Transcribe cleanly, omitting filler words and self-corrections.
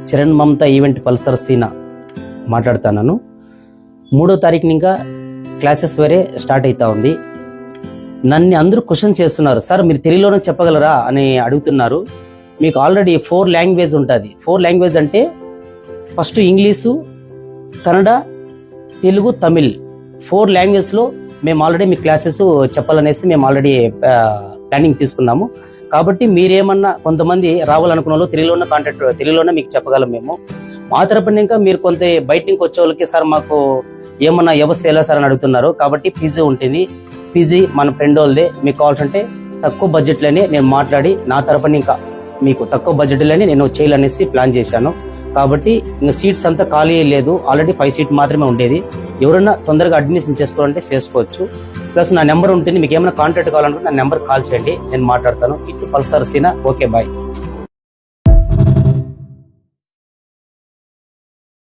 చరణ్ మమత event Pulsar సీనా మాట్లాడుతున్నాను. 3వ తారీఖుని ఇంకా క్లాసెస్ వేరే స్టార్ట్ అవుతా ఉంది. నన్ను అందరూ క్వశ్చన్ చేస్తున్నారు, సార్ మీరు తెలుగులోనే చెప్పగలరా అని అడుగుతున్నారు. మీకు ఆల్రెడీ 4 లాంగ్వేజ్ ఉంటుంది. 4 లాంగ్వేజ్ అంటే ఫస్ట్ ఇంగ్లీషు, కన్నడ, తెలుగు, తమిళ్ 4 లాంగ్వేజ్లో మేము ఆల్రెడీ మీ క్లాసెస్ చెప్పాలనేసి మేము ఆల్రెడీ ప్లానింగ్ తీసుకున్నాము. కాబట్టి మీరేమన్నా కొంతమంది రావాలనుకున్న వాళ్ళు తెలుగులోనే కాంటాక్ట్, తెలుగులోనే మీకు చెప్పగలం మేము. మా తరపున ఇంకా మీరు కొంత బయట నుంచి వచ్చే వాళ్ళకి సార్ మాకు ఏమన్నా వ్యవస్థ ఎలా సార్ అని అడుగుతున్నారు. కాబట్టి పీజీ ఉంటుంది. పీజీ మన ఫ్రెండ్ వాళ్ళదే. మీకు కావాల్సింటే తక్కువ బడ్జెట్లోనే నేను మాట్లాడి నా తరపున ఇంకా మీకు తక్కువ బడ్జెట్లోనే నేను చేయాలనేసి ప్లాన్ చేశాను. కాబట్టి ఇంకా సీట్స్ అంతా ఖాళీ లేదు. ఆల్రెడీ 5 సీట్ మాత్రమే ఉండేది. ఎవరైనా తొందరగా అడ్మిషన్ చేసుకోవాలంటే చేసుకోవచ్చు. ప్లస్ నా నెంబర్ ఉంటుంది. మీకు ఏమైనా కాంటాక్ట్ కావాలనుకుంటే నా నెంబర్ కాల్ చేయండి, నేను మాట్లాడతాను. ఇటు పల్సర్ సీనా. Okay, bye.